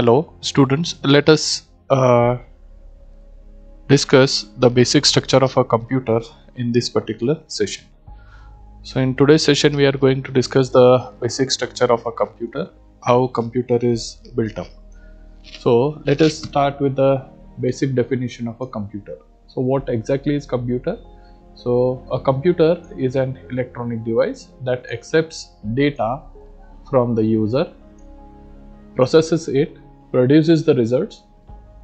Hello students, let us discuss the basic structure of a computer in this particular session. So in today's session we are going to discuss the basic structure of a computer, how computer is built up. So let us start with the basic definition of a computer. So what exactly is computer? So a computer is an electronic device that accepts data from the user, processes it, produces the results,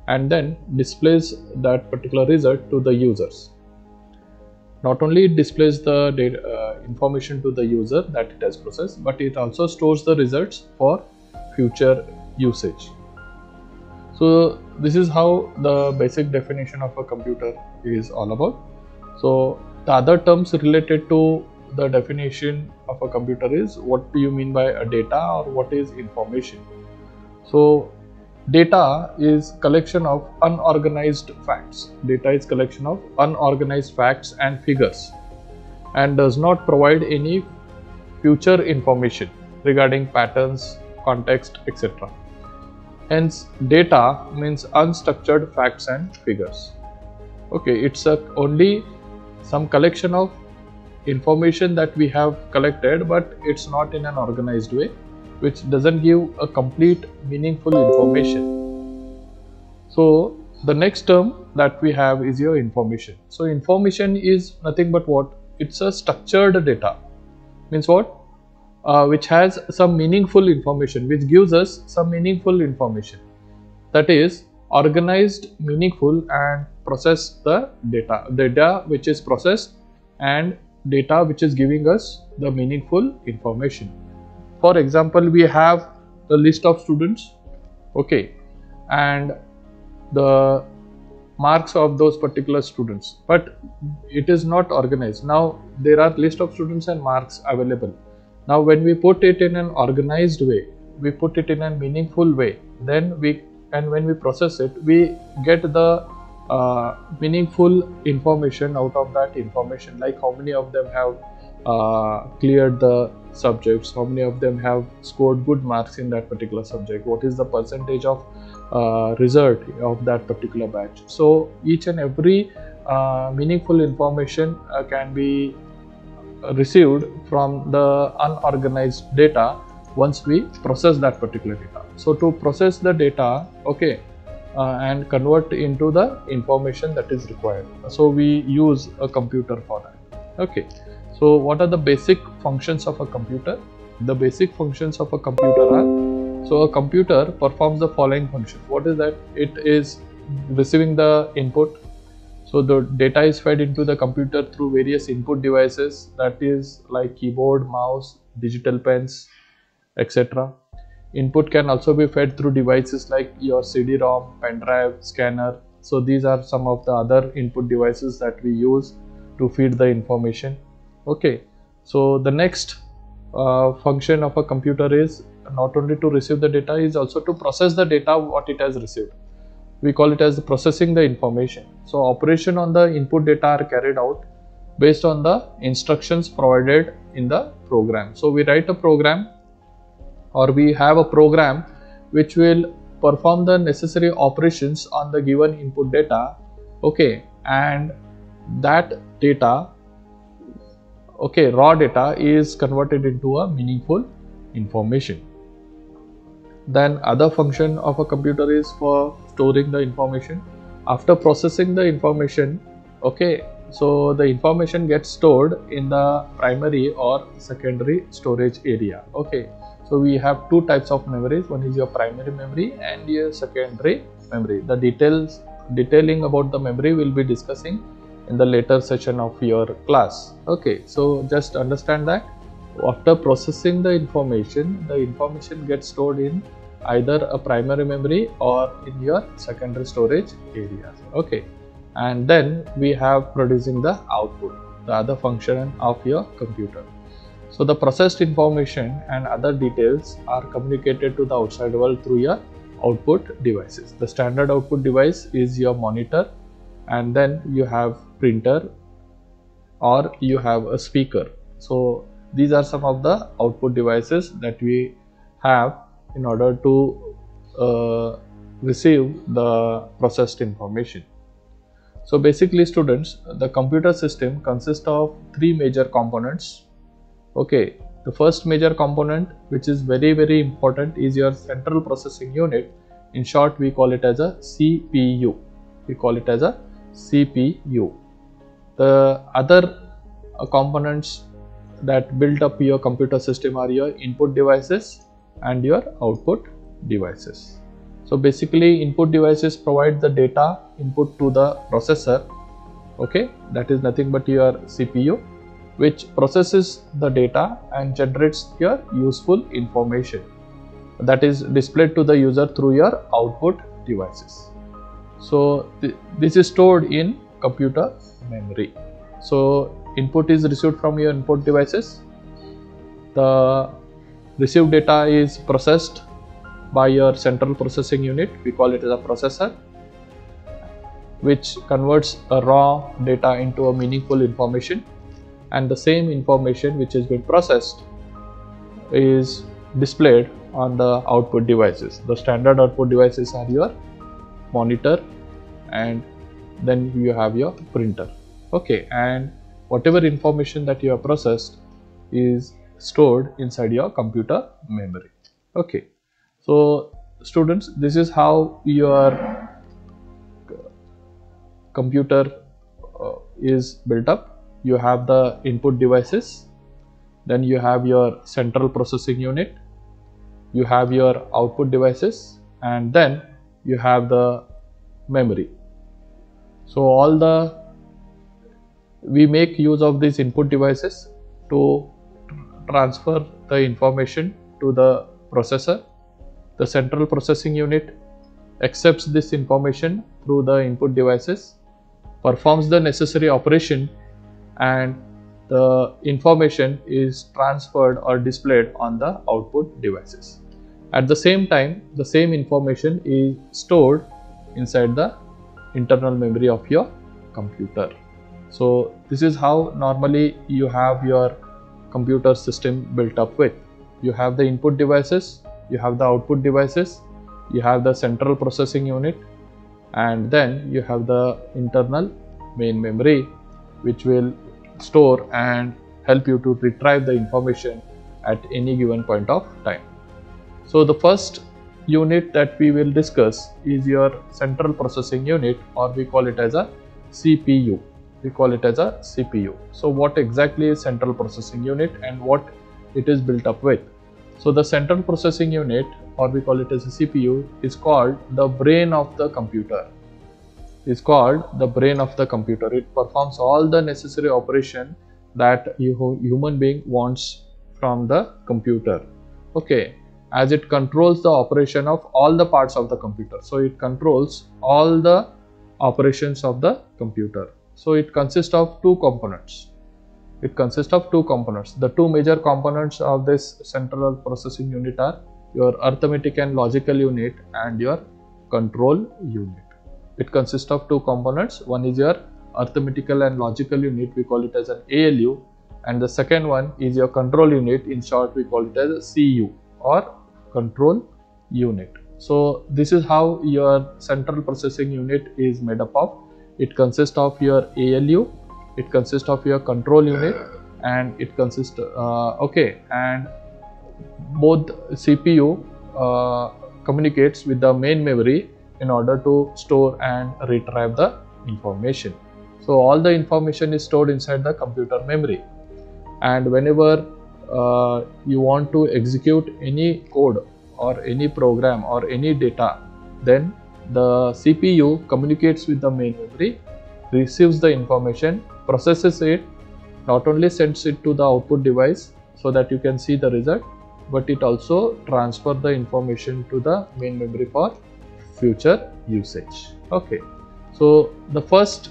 and then displays that particular result to the users. Not only it displays the data, information to the user that it has processed, but it also stores the results for future usage. So this is how the basic definition of a computer is all about. So the other terms related to the definition of a computer is, what do you mean by a data, or what is information? So data is collection of unorganized facts. Data is collection of unorganized facts and figures and does not provide any future information regarding patterns, context, etc. Hence, data means unstructured facts and figures. Okay, it's only some collection of information that we have collected, but it's not in an organized way, which doesn't give a complete meaningful information. So the next term that we have is your information. So information is nothing but what? It's a structured data. Means what? Which has some meaningful information, which gives us some meaningful information. That is organized, meaningful, and process the data. Data which is processed and data which is giving us the meaningful information. For example, we have the list of students, okay, and the marks of those particular students, but it is not organized. Now there are list of students and marks available. Now when we put it in an organized way, we put it in a meaningful way, then when we process it, we get the meaningful information out of that information, like how many of them have cleared the subjects, how many of them have scored good marks in that particular subject, what is the percentage of result of that particular batch. So each and every meaningful information can be received from the unorganized data once we process that particular data. So to process the data, okay, and convert into the information that is required, so we use a computer for that. Okay, so what are the basic functions of a computer? The basic functions of a computer are, so a computer performs the following functions. What is that? It is receiving the input. So the data is fed into the computer through various input devices, that is like keyboard, mouse, digital pens, etc. Input can also be fed through devices like your CD-ROM, pen drive, scanner. So these are some of the other input devices that we use to feed the information. Okay, so the next function of a computer is not only to receive the data, is also to process the data what it has received. We call it as processing the information. So operation on the input data are carried out based on the instructions provided in the program. So we write a program, or we have a program which will perform the necessary operations on the given input data, okay, and that data, okay, raw data is converted into a meaningful information. Then other function of a computer is for storing the information. After processing the information, okay, so the information gets stored in the primary or secondary storage area. Okay, so we have two types of memories. One is your primary memory and your secondary memory. The detailing about the memory will be discussing in the later session of your class. Okay, so just understand that after processing the information gets stored in either a primary memory or in your secondary storage areas. Okay, and then we have producing the output, the other function of your computer. So the processed information and other details are communicated to the outside world through your output devices. The standard output device is your monitor, and then you have printer, or you have a speaker. So these are some of the output devices that we have in order to receive the processed information. So basically students, the computer system consists of three major components. Okay, the first major component, which is very important, is your central processing unit. In short, we call it as a CPU. We call it as a CPU. The other components that build up your computer system are your input devices and your output devices. So basically, input devices provide the data input to the processor. Okay, that is nothing but your CPU, which processes the data and generates your useful information that is displayed to the user through your output devices. So this is stored in computer memory. So input is received from your input devices. The received data is processed by your central processing unit. We call it as a processor, which converts a raw data into a meaningful information, and the same information which has been processed is displayed on the output devices. The standard output devices are your monitor, and then you have your printer. Okay, and whatever information that you have processed is stored inside your computer memory. Okay, so students, this is how your computer is built up. You have the input devices, then you have your central processing unit, you have your output devices, and then you have the memory. So we make use of these input devices to transfer the information to the processor. The central processing unit accepts this information through the input devices, performs the necessary operation, and the information is transferred or displayed on the output devices. At the same time, the same information is stored inside the internal memory of your computer. So this is how normally you have your computer system built up with. You have the input devices, you have the output devices, you have the central processing unit, and then you have the internal main memory, which will store and help you to retrieve the information at any given point of time. So the first unit that we will discuss is your central processing unit, or we call it as a CPU. We call it as a CPU. So what exactly is central processing unit and what it is built up with? So the central processing unit, or we call it as a CPU, is called the brain of the computer. Is called the brain of the computer. It performs all the necessary operation that human being wants from the computer. Okay, as it controls the operation of all the parts of the computer. So it controls all the operations of the computer. So it consists of two components. The two major components of this central processing unit are your arithmetic and logical unit and your control unit. It consists of two components. One is your arithmetical and logical unit, we call it as an ALU, and the second one is your control unit. In short, we call it as a CU, or control unit. So this is how your central processing unit is made up of. It consists of your ALU, it consists of your control unit, and it consists and both CPU communicates with the main memory in order to store and retrieve the information. So all the information is stored inside the computer memory, and whenever you want to execute any code or any program or any data, then the CPU communicates with the main memory, receives the information, processes it, not only sends it to the output device so that you can see the result, but it also transfers the information to the main memory for future usage. Okay, so the first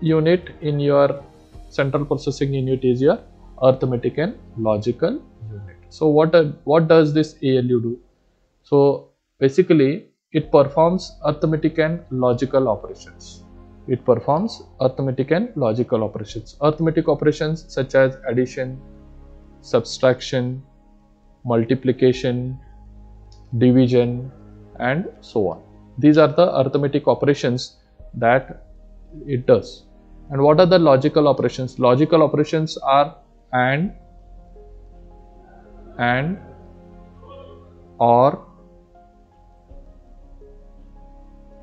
unit in your central processing unit is your arithmetic and logical unit. So what does this ALU do? So basically it performs arithmetic and logical operations. Arithmetic operations such as addition, subtraction, multiplication, division, and so on. These are the arithmetic operations that it does. And what are the logical operations? Logical operations are and, or,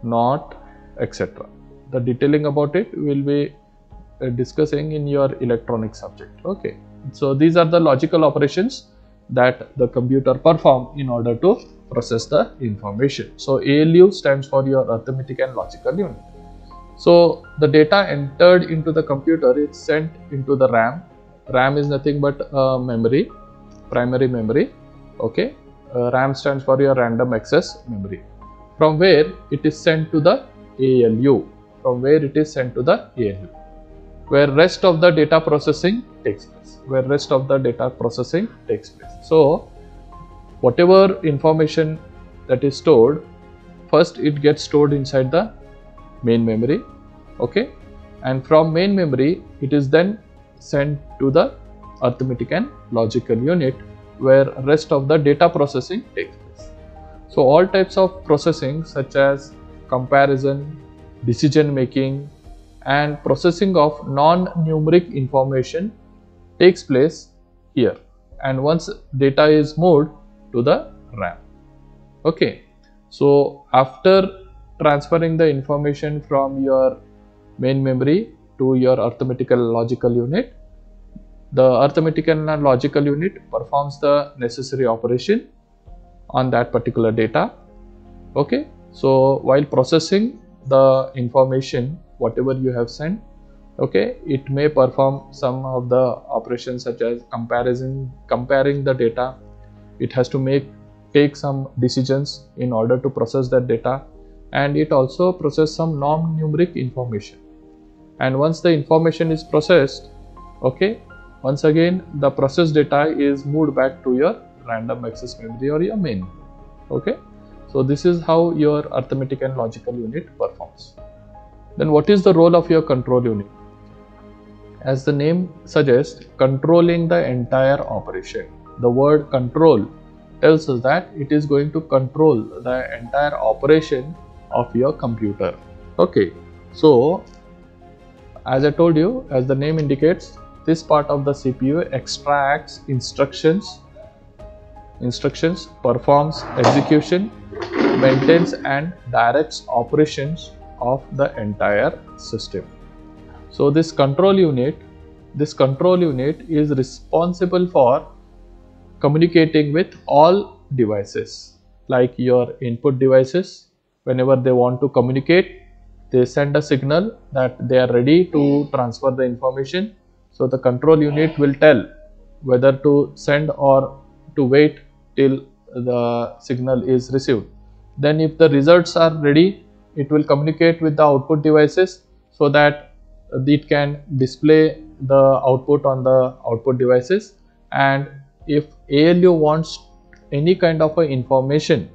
not, etc. The detailing about it will be discussing in your electronics subject. Okay, so these are the logical operations that the computer perform in order to process the information. So ALU stands for your arithmetic and logical unit. So the data entered into the computer is sent into the RAM. RAM is nothing but memory, primary memory. Okay, RAM stands for your random access memory, from where it is sent to the ALU, where rest of the data processing takes place. So whatever information that is stored, first it gets stored inside the main memory. Okay, and from main memory it is then sent to the arithmetic and logical unit, where rest of the data processing takes place. So all types of processing such as comparison, decision making and processing of non-numeric information takes place here, and once data is moved to the RAM. Okay, so after transferring the information from your main memory to your arithmetical logical unit, the arithmetical and logical unit performs the necessary operation on that particular data. Okay, so while processing the information whatever you have sent, okay, it may perform some of the operations such as comparing the data. It has to take some decisions in order to process that data, and it also processes some non-numeric information. And once the information is processed, okay, once again the processed data is moved back to your random access memory or your main memory. Okay, so this is how your arithmetic and logical unit performs. Then what is the role of your control unit? As the name suggests, controlling the entire operation. The word control tells us that it is going to control the entire operation of your computer. Okay, so as I told you, as the name indicates, this part of the CPU extracts instructions, performs execution, maintains and directs operations of the entire system. So this control unit is responsible for communicating with all devices, like your input devices. Whenever they want to communicate, they send a signal that they are ready to transfer the information. So the control unit will tell whether to send or to wait till the signal is received. Then if the results are ready, it will communicate with the output devices so that it can display the output on the output devices. And if ALU wants any kind of information,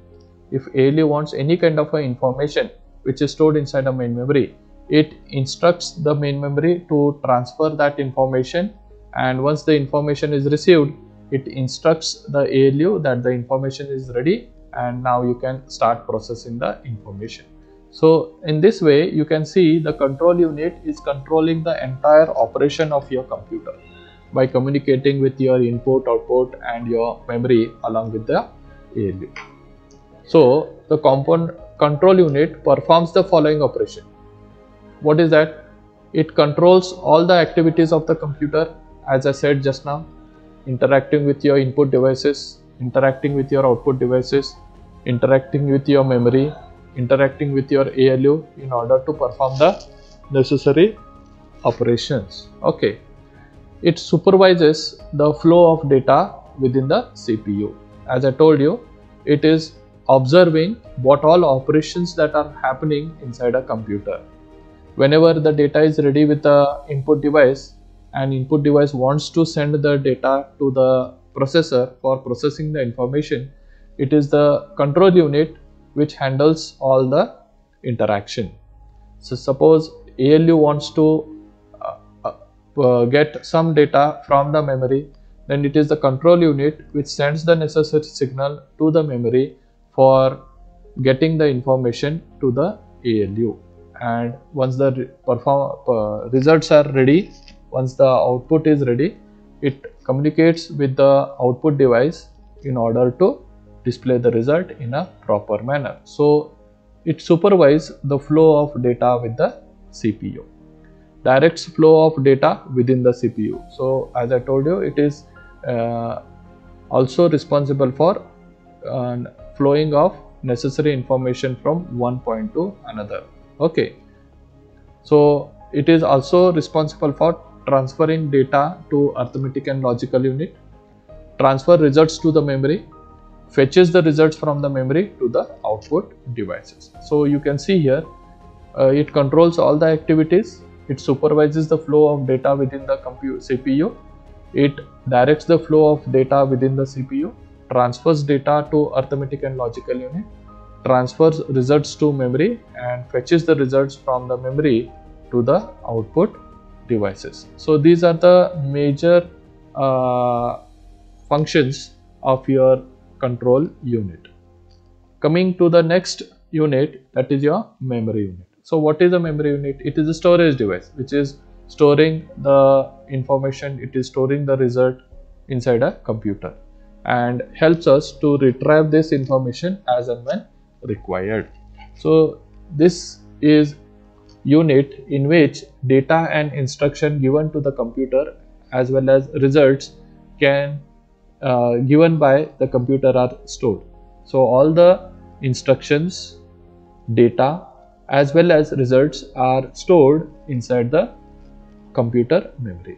which is stored inside a main memory, it instructs the main memory to transfer that information, and once the information is received, it instructs the ALU that the information is ready and now you can start processing the information. So in this way you can see the control unit is controlling the entire operation of your computer by communicating with your input, output and your memory along with the ALU. So the control unit performs the following operation. What is that? It controls all the activities of the computer, as I said just now, interacting with your input devices, interacting with your output devices, interacting with your memory, interacting with your ALU in order to perform the necessary operations. Okay, it supervises the flow of data within the CPU. As I told you, it is observing what all operations that are happening inside a computer. Whenever the data is ready with the input device and input device wants to send the data to the processor for processing the information, it is the control unit which handles all the interaction. So suppose ALU wants to get some data from the memory, then it is the control unit which sends the necessary signal to the memory for getting the information to the ALU. And once the results are ready, once the output is ready, it communicates with the output device in order to display the result in a proper manner. So it supervises the flow of data with the CPU, directs flow of data within the CPU. So as I told you, it is also responsible for flowing of necessary information from one point to another. Okay, so it is also responsible for transferring data to arithmetic and logical unit, transfer results to the memory, fetches the results from the memory to the output devices. So you can see here, it controls all the activities, it supervises the flow of data within the CPU, it directs the flow of data within the CPU, transfers data to arithmetic and logical unit, transfers results to memory, and fetches the results from the memory to the output devices. So these are the major functions of your control unit. Coming to the next unit, that is your memory unit. So what is a memory unit? It is a storage device which is storing the information, it is storing the result inside a computer and helps us to retrieve this information as and when required. So this is unit in which data and instruction given to the computer as well as results can given by the computer are stored. So all the instructions, data as well as results are stored inside the computer memory.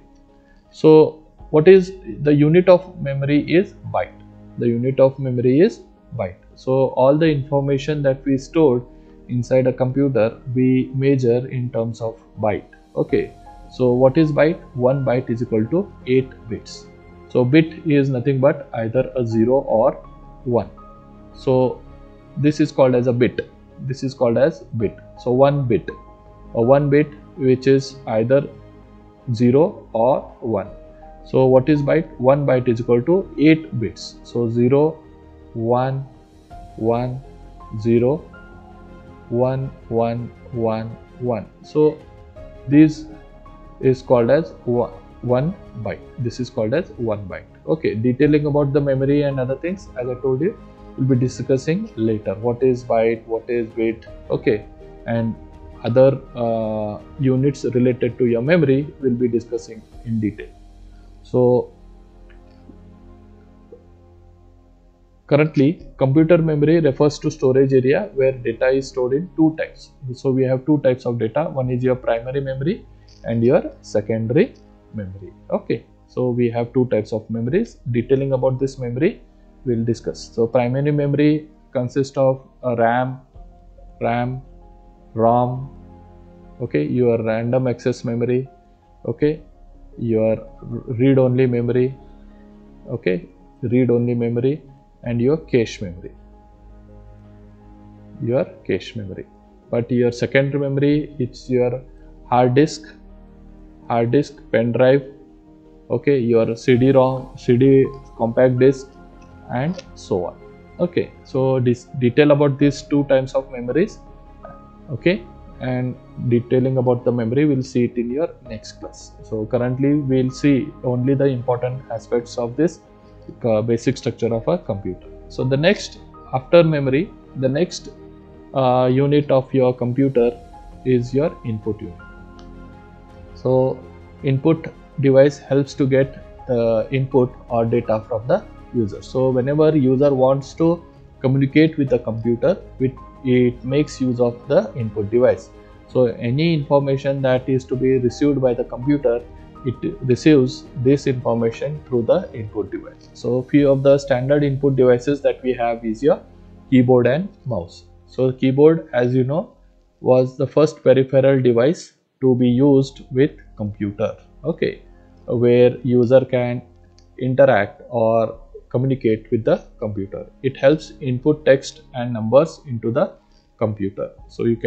So what is the unit of memory is byte. The unit of memory is byte. So all the information that we stored inside a computer we measure in terms of byte. Okay, so what is byte? 1 byte is equal to 8 bits. So bit is nothing but either a 0 or 1. So this is called as a bit. This is called as bit. So 1 bit, a 1 bit which is either 0 or 1. So what is byte? 1 byte is equal to 8 bits. So 0, 1, 1, 0, 1, 1, 1, 1. So this is called as 1 byte. This is called as 1 byte. Okay, detailing about the memory and other things, as I told you, we'll be discussing later. What is byte, what is bit, okay, and other units related to your memory we'll be discussing in detail. So currently computer memory refers to storage area where data is stored in two types. So we have two types of data. One is your primary memory and your secondary memory. Okay, so we have two types of memories. Detailing about this memory we'll discuss. So primary memory consists of a RAM, ROM, okay, your random access memory, okay, your read-only memory, okay, read-only memory, and your cache memory, But your secondary memory, it's your hard disk, pen drive, okay, your CD-ROM, CD compact disk, and so on. Okay, so this detail about these two types of memories, okay, and detailing about the memory we'll see it in your next class. So currently we'll see only the important aspects of this basic structure of a computer. So the next, after memory, the next unit of your computer is your input unit. So input device helps to get input or data from the user. So whenever user wants to communicate with the computer, it makes use of the input device. So any information that is to be received by the computer, it receives this information through the input device. So few of the standard input devices that we have is your keyboard and mouse. So keyboard, as you know, was the first peripheral device to be used with computer, okay, where user can interact or communicate with the computer. It helps input text and numbers into the computer. So you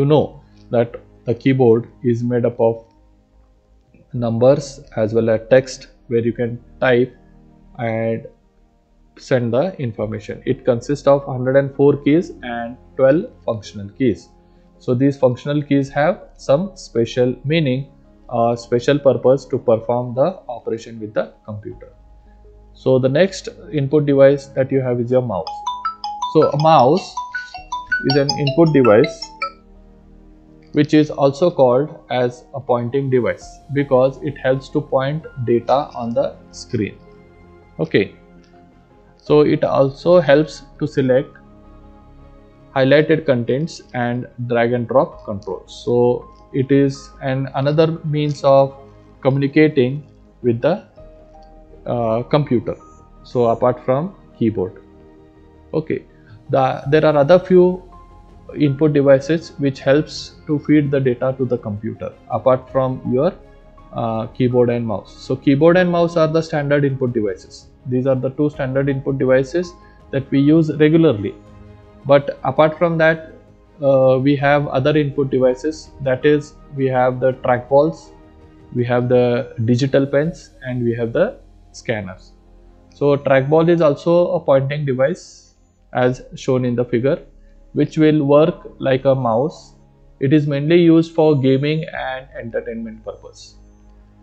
know that the keyboard is made up of numbers as well as text, where you can type and send the information. It consists of 104 keys and 12 functional keys. So these functional keys have some special meaning, special purpose to perform the operation with the computer. So the next input device that you have is your mouse. So a mouse is an input device which is also called as a pointing device because it helps to point data on the screen. Okay, so it also helps to select highlighted contents and drag and drop controls. So it is another means of communicating with the computer, so apart from keyboard. Okay, there are other few input devices which helps to feed the data to the computer apart from your keyboard and mouse. So keyboard and mouse are the standard input devices. These are the two standard input devices that we use regularly. But apart from that, we have other input devices. That is, we have the trackballs, we have the digital pens, and we have the scanners. So trackball is also a pointing device as shown in the figure, which will work like a mouse. It is mainly used for gaming and entertainment purpose.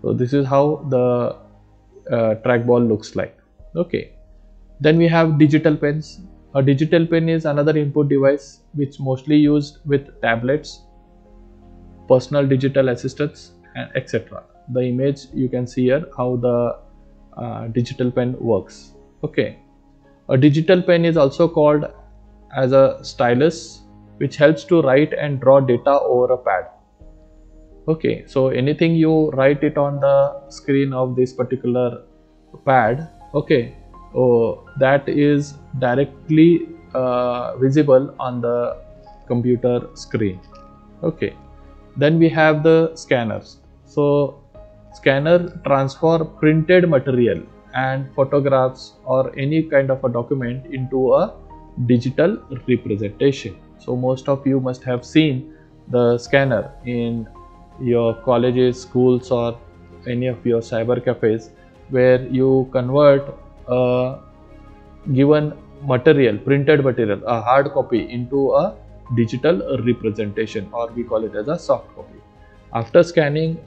So this is how the trackball looks like. Okay, then we have digital pens. A digital pen is another input device which mostly used with tablets, personal digital assistants, and etc. The image you can see here how the digital pen works. Okay, a digital pen is also called as a stylus, which helps to write and draw data over a pad. Okay, so anything you write it on the screen of this particular pad, okay, that is directly visible on the computer screen. Okay, then we have the scanners. So scanner transfer printed material and photographs or any kind of a document into a digital representation. So most of you must have seen the scanner in your colleges, schools, or any of your cyber cafes, where you convert a given material, printed material, a hard copy, into a digital representation, or we call it as a soft copy. After scanning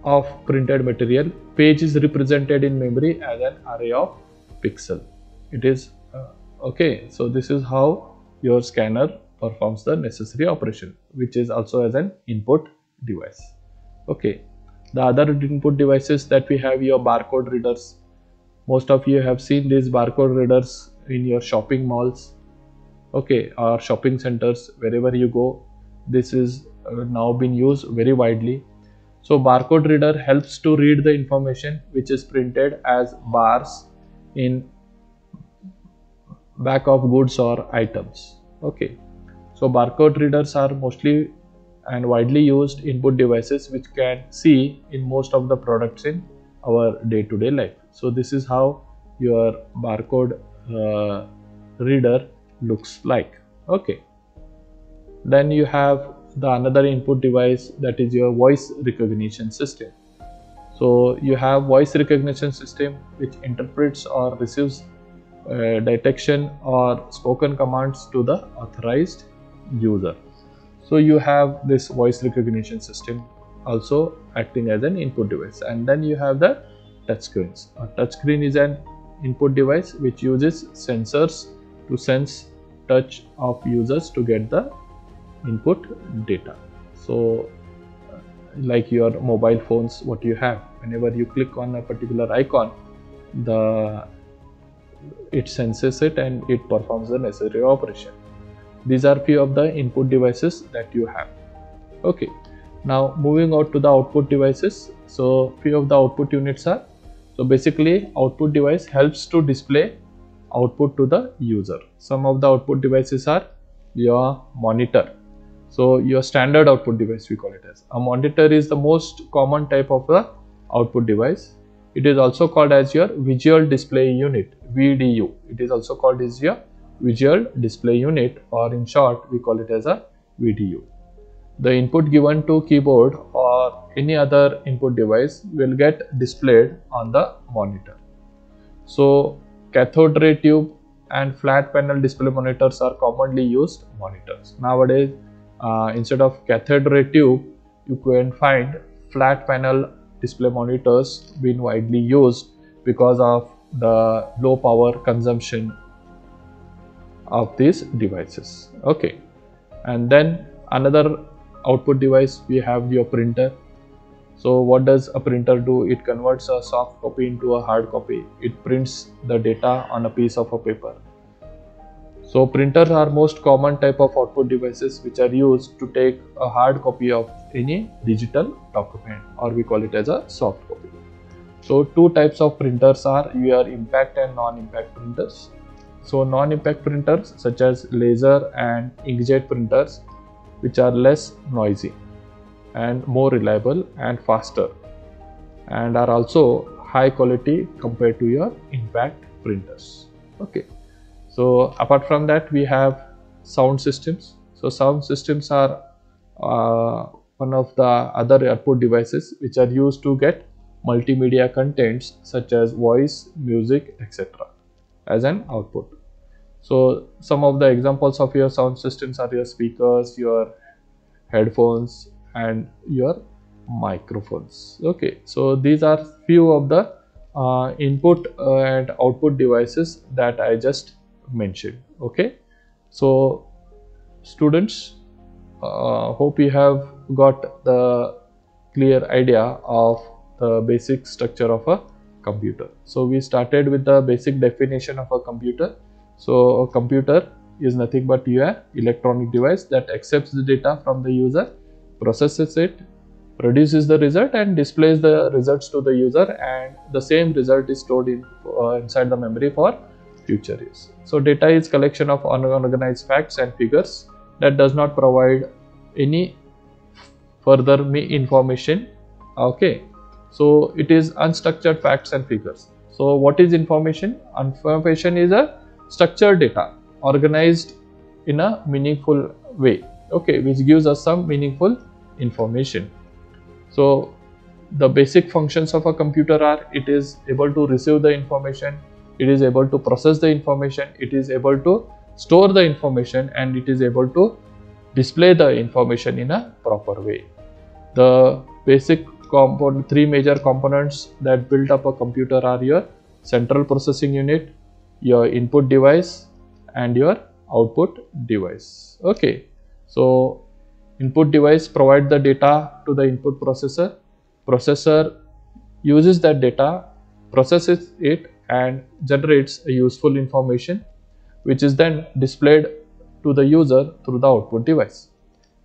of printed material, page is represented in memory as an array of pixel. It is okay, so this is how your scanner performs the necessary operation, which is also as an input device. Okay, the other input devices that we have, your barcode readers. Most of you have seen these barcode readers in your shopping malls, okay, or shopping centers. Wherever you go, this is now been used very widely. So barcode reader helps to read the information which is printed as bars in back of goods or items. Okay, so barcode readers are mostly and widely used input devices which can see in most of the products in our day-to-day life. So this is how your barcode reader looks like. Okay, then you have the another input device, that is your voice recognition system. So you have voice recognition system which interprets or receives detection or spoken commands to the authorized user. So you have this voice recognition system also acting as an input device. And then you have the touch screens. A touch screen is an input device which uses sensors to sense touch of users to get the input data. So like your mobile phones, what you have, whenever you click on a particular icon, it senses it and it performs the necessary operation. These are few of the input devices that you have. Okay, now moving out to the output devices. So few of the output units are, so basically output device helps to display output to the user. Some of the output devices are your monitor. So your standard output device, we call it as a monitor, is the most common type of the output device. It is also called as your visual display unit, VDU. It is also called as your visual display unit, or in short we call it as a VDU. The input given to keyboard or any other input device will get displayed on the monitor. So cathode ray tube and flat panel display monitors are commonly used monitors. Nowadays, instead of cathode ray tube, you can find flat panel display monitors being widely used because of the low power consumption of these devices. Okay, and then another output device, we have your printer. So what does a printer do? It converts a soft copy into a hard copy. It prints the data on a piece of a paper. So printers are most common type of output devices which are used to take a hard copy of any digital document, or we call it as a soft copy. So two types of printers are your impact and non-impact printers. So non-impact printers such as laser and inkjet printers, which are less noisy and more reliable and faster, and are also high quality compared to your impact printers. Okay, so apart from that, we have sound systems. So sound systems are one of the other output devices which are used to get multimedia contents such as voice, music, etc. as an output. So some of the examples of your sound systems are your speakers, your headphones, and your microphones. Okay, so these are few of the input and output devices that I just mentioned. Okay, so students, hope you have got the clear idea of the basic structure of a computer. So we started with the basic definition of a computer. So a computer is nothing but your electronic device that accepts the data from the user, processes it, produces the result, and displays the results to the user, and the same result is stored inside the memory for future use. So data is collection of unorganized facts and figures that does not provide any further information. Okay, so it is unstructured facts and figures. So what is information? Information is a structured data organized in a meaningful way, okay, which gives us some meaningful information. So the basic functions of a computer are: it is able to receive the information, it is able to process the information, it is able to store the information, and it is able to display the information in a proper way. The basic three major components that build up a computer are your central processing unit, your input device, and your output device. Okay, so input device provide the data to the input processor. Processor uses that data, processes it, and generates a useful information, which is then displayed to the user through the output device.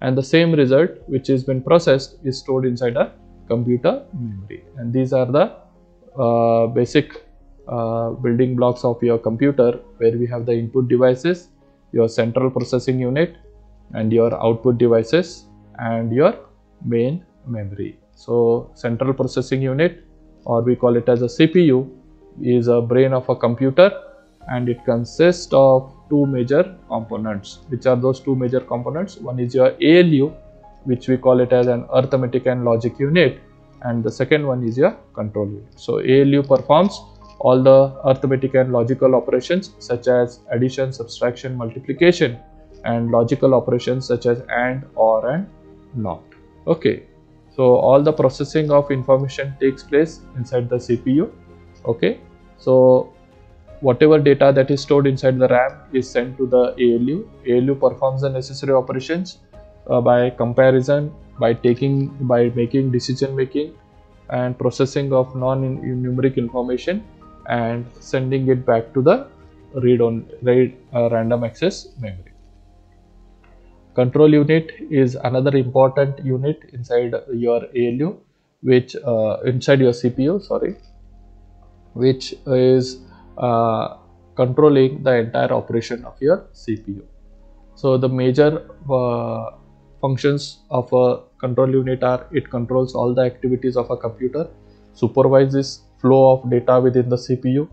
And the same result which has been processed is stored inside a computer memory. And these are the basic building blocks of your computer, where we have the input devices, your central processing unit, and your output devices, and your main memory. So central processing unit, or we call it as a CPU, is a brain of a computer, and it consists of two major components. Which are those two major components? One is your ALU, which we call it as an arithmetic and logic unit, and the second one is your control unit. So ALU performs all the arithmetic and logical operations such as addition, subtraction, multiplication, and logical operations such as AND, OR, and NOT. Okay, so all the processing of information takes place inside the CPU. Okay, so whatever data that is stored inside the RAM is sent to the ALU. ALU performs the necessary operations by comparison, by making decision making, and processing of non-numeric information, and sending it back to the random access memory. Control unit is another important unit inside your ALU, which inside your CPU, sorry, which is controlling the entire operation of your CPU. So the major functions of a control unit are: it controls all the activities of a computer, supervises flow of data within the CPU,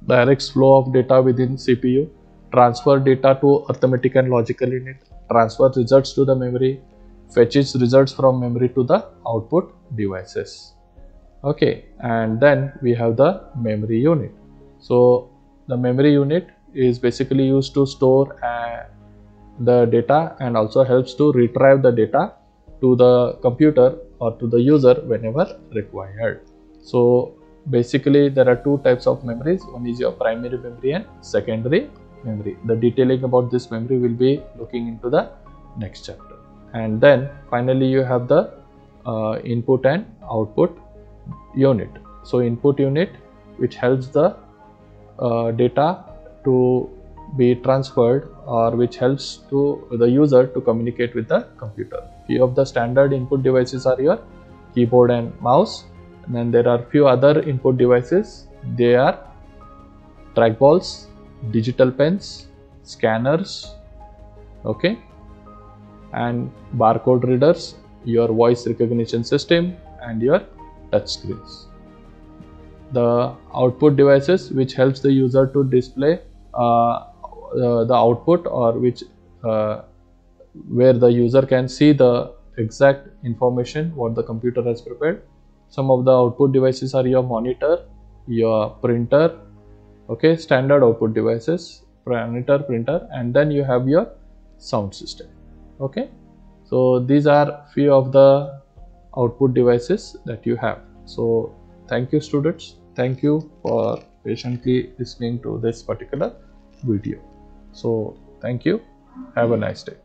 directs flow of data within CPU, transfer data to arithmetic and logical unit, transfer results to the memory, fetches results from memory to the output devices. Okay, and then we have the memory unit. So the memory unit is basically used to store the data and also helps to retrieve the data to the computer or to the user whenever required. So basically there are two types of memories. One is your primary memory and secondary memory. The detailing about this memory will be looking into the next chapter. And then finally you have the input and output unit. So input unit, which helps the data to be transferred, or which helps to the user to communicate with the computer. Few of the standard input devices are your keyboard and mouse, and then there are few other input devices. They are trackballs, digital pens, scanners, okay, and barcode readers, your voice recognition system, and your touch screens. The output devices, which helps the user to display the output, or which where the user can see the exact information what the computer has prepared. Some of the output devices are your monitor, your printer, okay, standard output devices, monitor, printer, and then you have your sound system, okay. So these are few of the output devices that you have. So thank you students, thank you for patiently listening to this particular video. So thank you, have a nice day.